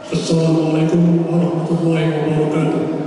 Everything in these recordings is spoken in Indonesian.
Assalamualaikum warahmatullahi wabarakatuh.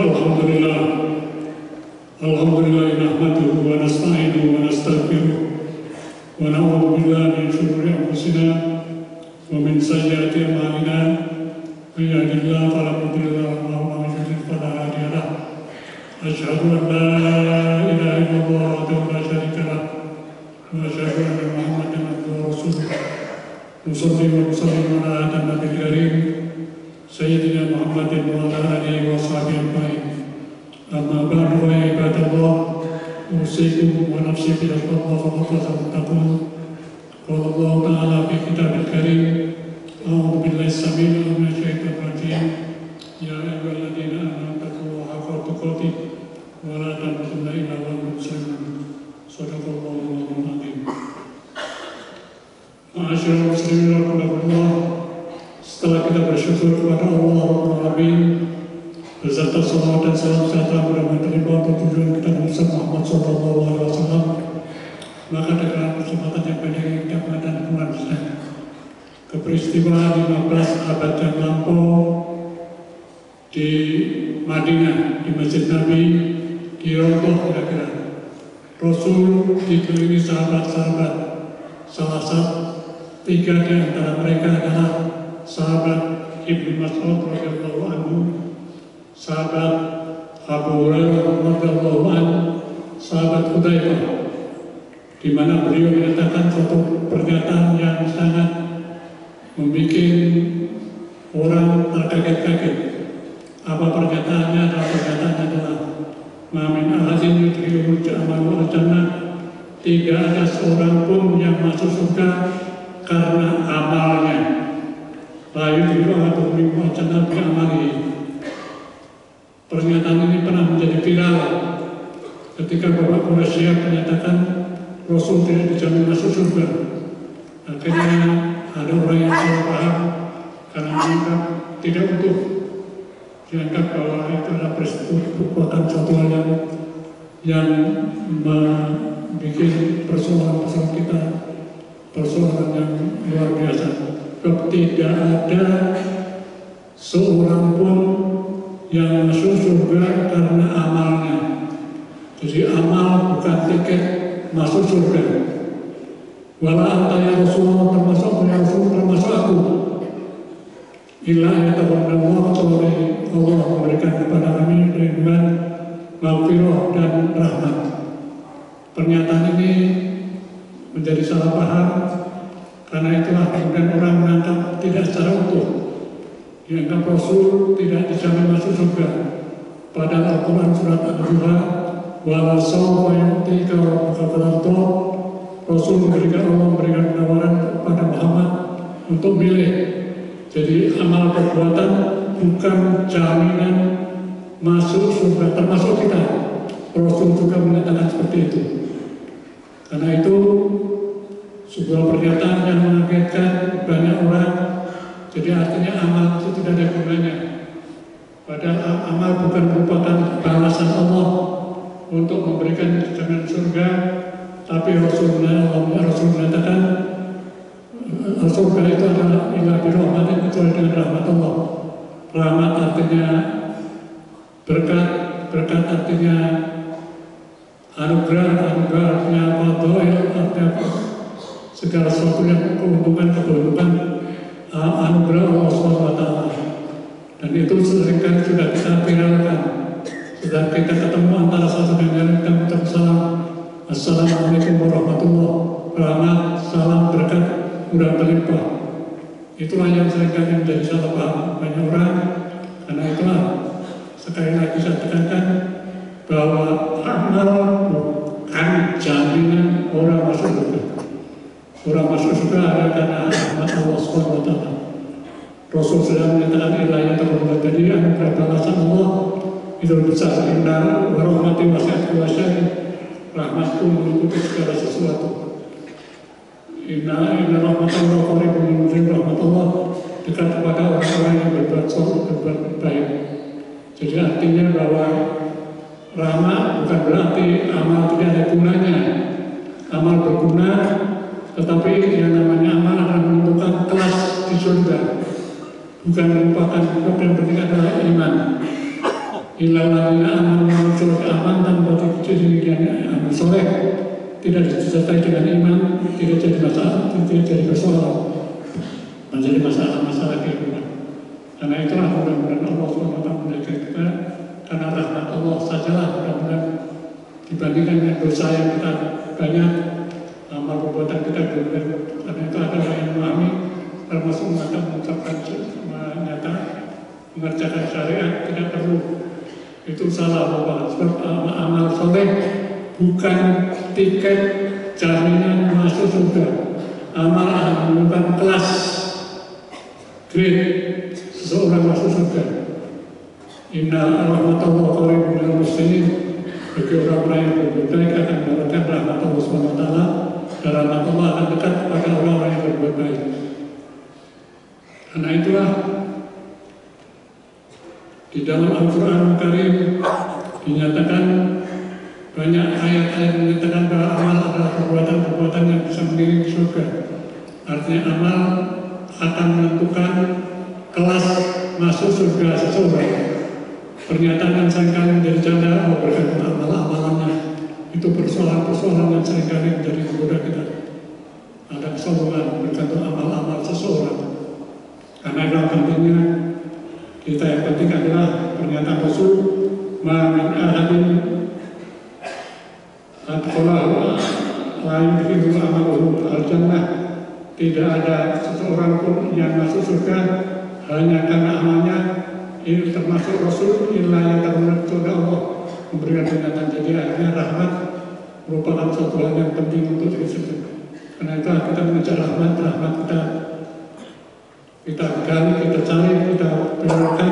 Alhamdulillah. Alhamdulillah nahmaduhu wa nasta'inuhu wa nastaghfiruh wa na'udzu billahi min shururi anfusina wa min sayyiati a'malina. May yahdihillahu fala mudilla lahu wa may yudlil fala hadiya lahu. Asyhadu an la ilaha illallah wahdahu la syarika lahu wa asyhadu anna Muhammadan abduhu wa rasuluh. Nusalli wa nusallim ala nabiyil karim Sayyidina Muhammadin wa ala alihi wa sahbihi ajma'in. Amma ba'du ya ibadallah, usikum wa nafsi bi taqwallah wa tattaqun. Qala Allah ta'ala fi kitabil karim, a'udzu billahi as-sami'il 'alim minasyaitonir rajim. Ya ayyuhalladzina amanu taqullaha haqqa tuqatih wa la tamutunna illa wa antum muslimun. Shadaqallahul azim. Ma'asyiral muslimin rahimakumullah. Setelah kita bersyukur kepada Allah Rabbul Alamin beserta salawat dan salam sejahtera mudah-mudahan terlimpah untuk tujuan kita Nabi Muhammad SAW, maka dengan kesempatan yang banyak yang kita mengadakan bulan Islam keperistiwaan 15 abad yang lampau di Madinah, di Masjid Nabi, di Raudhah kira-kira Rasul dikelilingi sahabat-sahabat. Salah satu tiga di antara mereka adalah sahabat Ibnu Mas'ud radhiyallahu anhu, sahabat Abu Hurairah radhiyallahu anhu, sahabat Hudzaifah, di mana beliau menyatakan suatu pernyataan yang sangat membuat orang terkaget-kaget. Apa pernyataannya? Pernyataannya adalah Mamin ahadin yudkhilul jannah al-jannah, tidak ada seorang pun yang masuk surga karena amalnya. Layu diri atau mimpi channel amali. Pernyataan ini pernah menjadi viral ketika Bapak Quraisy menyatakan Rasul tidak dijamin masuk surga. Akhirnya ada orang yang salah paham karena menganggap tidak utuh, dianggap bahwa itu adalah perbuatan suatu hal yang membuat persoalan kita persoalan yang luar biasa. Tidak ada seorang pun yang masuk surga karena amalnya. Jadi amal bukan tiket masuk surga. Wala anta ya Rasulullah termasuk ya Rasul termasuk aku. Illa yataqabbalallahu kecuali Allah memberikan kepada kami ridwan, maghfirah dan rahmat. Pernyataan ini menjadi salah paham. Karena itulah kemudian orang menangkap tidak secara utuh. Dianggap Rasul tidak dijamin masuk surga. Padahal Al-Quran surat Al-Duha, wala sawfa yu'tika rabbuka fatarda, Rasul Allah memberikan penawaran kepada Muhammad untuk milih. Jadi amal perbuatan bukan jaminan masuk surga, termasuk kita. Rasul juga menyatakan seperti itu. Karena itu sebuah pernyataan yang mengagetkan banyak orang. Jadi artinya amal itu tidak ada gunanya. Padahal amal bukan merupakan balasan Allah untuk memberikan jaminan surga, tapi Rasul menyatakan surga itu adalah illa birahmatin, kecuali dengan rahmat Allah. Rahmat artinya berkat, berkat artinya anugerah, anugerah artinya fadhail, artinya segala sesuatu yang keuntungan anugerah Allah SWT. Dan itu seringkali sudah kita viralkan. Sudah kita ketemu antara satu dengan lain, kita mengucapkan salam, Assalamualaikum warahmatullahi wabarakatuh, salam berkat mudah berlimpah. Itulah yang seringkali menjadi salah paham banyak orang. Karena itulah sekali lagi saya tekankan bahwa amal bukan jaminan orang masuk surga. Orang masuk surga adalah karena rahmat Allah SWT. Rasul sudah menyatakan ilahnya terhormat. Jadi anugerah balasan Allah itu besar. Inna warahmati wasiat kuwasyari, rahmatku meliputi segala sesuatu. Inna rahmatullah qaribun min rahmatullah, dekat kepada orang-orang yang berbuat baik. Jadi artinya bahwa rahmat bukan berarti amal tidak ada gunanya. Amal berguna, tetapi yang namanya amal akan menentukan kelas di surga, bukan merupakan yang penting adalah iman. Ilalalina aman soleh aman tanpa didirikan amal soleh tidak disertai dengan iman, tidak jadi masalah, tidak jadi persoalan, menjadi masalah-masalah kehidupan. Karena itulah mudah-mudahan Allah SWT menjaga kita, karena rahmat Allah sajalah mudah-mudahan dibandingkan dengan dosa yang kita banyak, amal perbuatan kita berbeda. Karena itu ada orang yang memahami, termasuk mengucapkan mengerjakan syariat tidak perlu. Itu salah Bapak. Sebab amal soleh bukan tiket jaminan masuk surga. Amal bukan kelas grade seseorang masuk surga. Inna rahmatullah qaribun minal muslimin. Bagi orang-orang yang berbuat baik akan mendapatkan rahmat Allah SWT, dan rahmat Allah akan dekat pada orang-orang yang berbuat baik. Karena itulah di dalam Al-Quran Karim dinyatakan banyak ayat-ayat menyatakan bahwa amal adalah perbuatan-perbuatan yang bisa mengiringi surga. Artinya amal akan menentukan kelas masuk surga seseorang. Pernyataan yang seringkali menjadi canda berkaitan amal-amalannya itu persoalan-persoalan yang seringkali menjadi menggoda kita. Ada kesombongan bergantung amal-amal seseorang. Karena itu pentingnya kita yang penting adalah pernyataan Rasul ma'amin ahadin adkholahu lain dikhiru amaluhu al-jannah. Tidak ada seseorang pun yang masuk surga hanya karena amalnya. Ini termasuk Rasul illa yang karena Allah memberikan pernyataan. Jadi akhirnya rahmat merupakan suatu hal yang penting untuk disebut. Karena itu kita mengejar rahmat kita gali, kita cari, kita berdoakan.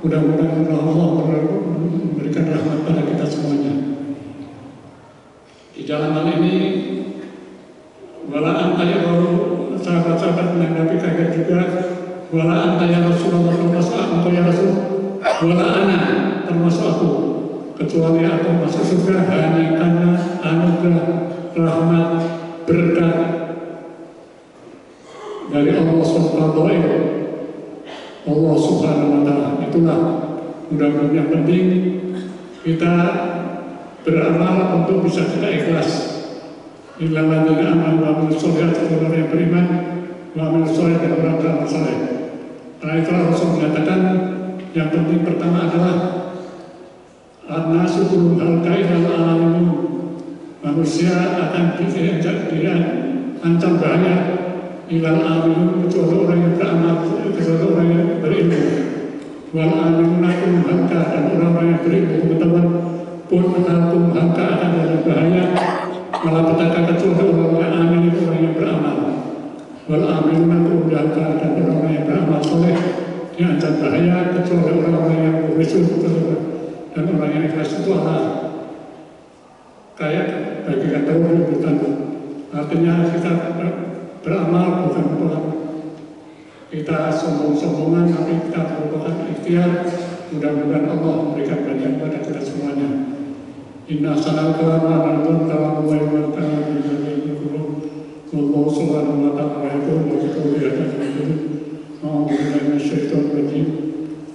Mudah-mudahan Allah memberikan rahmat pada kita semuanya. Di dalam hal ini, walaan ayat sahabat-sahabat menanggapi kaget juga. Wala anta ya Rasulullah, termasuk engkau ya Rasul, wala ana termasuk aku, kecuali aku masuk surga hanya karena anugerah, rahmat, berkat dari Allah Subhanahu wa Ta'ala. Itulah mudah-mudahan yang penting kita beramal untuk bisa kita ikhlas. Illalladzina amanu wa amilus sholihati, orang yang beriman wa amilus sholih dan orang beramal saleh. Karena itulah Rasul menyatakan yang penting pertama adalah an-nasu kulluhum halqa'in al-alamin. Manusia akan diancam bahaya ilal alimin, kecuali orang yang beramal, kecuali orang yang berilmu. Wal alimun akum halqa, dan orang-orang yang berilmu pengetahuan pun akum halqa akan ada bahaya malapetaka, kecuali orang-orang amin itu orang yang beramal. Wal amin akum halqa, dan orang-orang yang beramal soleh diancam bahaya, kecuali orang-orang yang berrisul dan orang yang ikhlas. Itu adalah kayak bagi kata bukan, artinya kita beramal bukan kita sombong-sombongan, tapi kita merupakan ikhtiar. Mudah-mudahan Allah memberikan banyak kepada kita semuanya. Inna sanal kalama antum kalam wa iman kalam wallahu subhanahu wa ta'ala wa yaqulu wa yaqulu ya ta'ala a'udzubillahi minasyaitonir rajim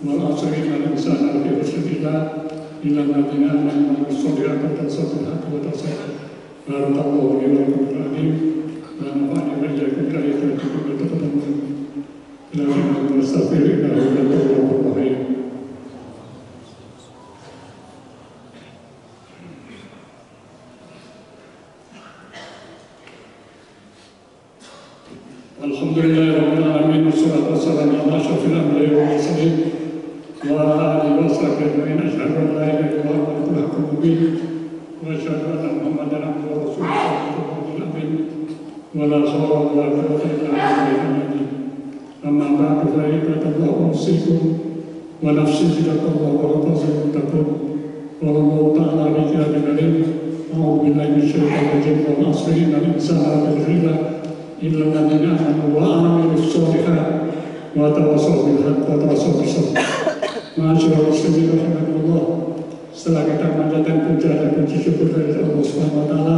wal 'asri innal insana lafi khusr illa alladziina aamanu wa 'amilus sholihati wa tawassaw bil haqqi wa tawassaw barakallahu li wa lakum fil hadith wa nafa'ani wa iyyakum bi ayatil wa taqabbal ila wa astaghfirullah wa atubu ilaih. Alhamdulillahirabbil alamin wassalatu wassalamu ala asyrofil anbiya'i wal mursalin wa ala alihi wa sahbihi ajma'in. Asyhadu an la ilaha illallah wa la ilaha illallah wa asyhadu anna Muhammadan abduhu wa rasuluhu wa la hawla wa la quwwata illa billah. Amma ba'du fa ittaqullaha usikum wa nafsi bittaqwallahi wa taqullahu taqul wa Allahu ta'ala bi kitabihil a'udzu billahi minasyaitonir rajim wal 'asri innal insana lafi khusr illa alladziina aamanu wa 'amilus sholihati wa tawassaw bil haqqi wa tawassaw bis sabr. Ma'asyiral muslimin rahimakumullah. Setelah kita memanjatkan puja dan puji syukur dari Allah Subhanahu wa Ta'ala,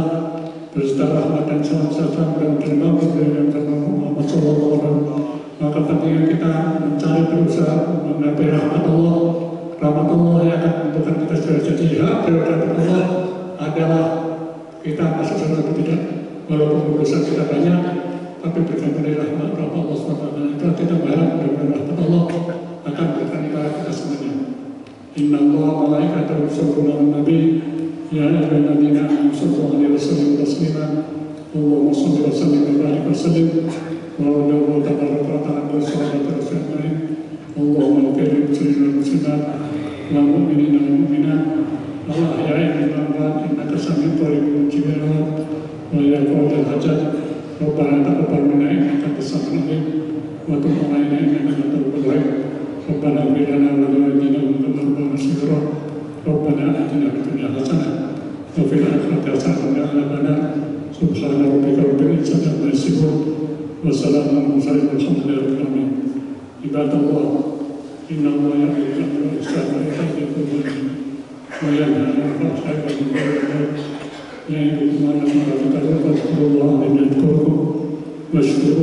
berserta rahmat dan salam dan terima kasih yang Muhammad sallallahu alaihi wasallam, maka pentingnya kita mencari berusaha mengapai rahmat Allah rahmat Allah yang akan menentukan kita secara jadi hak prerogatif Allah adalah kita masuk surga atau tidak. Walaupun dosa kita banyak, tapi bergantung dari rahmat Allah SWT. Itu kita berharap mudah-mudahan rahmat Allah akan berkati kita semuanya. Inna Allah malaikatahu yusholluna 'alan nabi ya ayyuhalladzina amanu shollu 'alaihi wa sallimu taslima. Allahumma shalli wa sallim wa barik wa sallim wa radiyallahu tabaraka wa ta'ala an sahabati rasulillah. Allahumma ighfir lil muslimina wal muslimat wal mu'minina wal mu'minat wal ahya'i minhum wal amwat innaka sami'un qaribun mujibud da'wat wa ya qadil hajat. Rabbana taqabbal minna innaka antas samiul 'alim wa tub 'alaina innaka antat tawwabur rahim. Rabbana ighfir lana wa li walidayna wa lil mu'minina wal Rabbana atina fid dunya hasanah wa fil akhirati hasanah wa qina adzaban nar. Subhana rabbika rabbil izzati amma yasifun wa salamun 'alal mursalin walhamdulillahi rabbil alamin. Ibadallah, inna Allaha ya'muru bil 'adli wal ihsani wa ita'i dzil qurba wa yanha 'anil fahsya'i wal munkari wal baghi ya'idukum la'allakum tadhakkarun. Fadhkurullaha yadhkurkum washkuruhu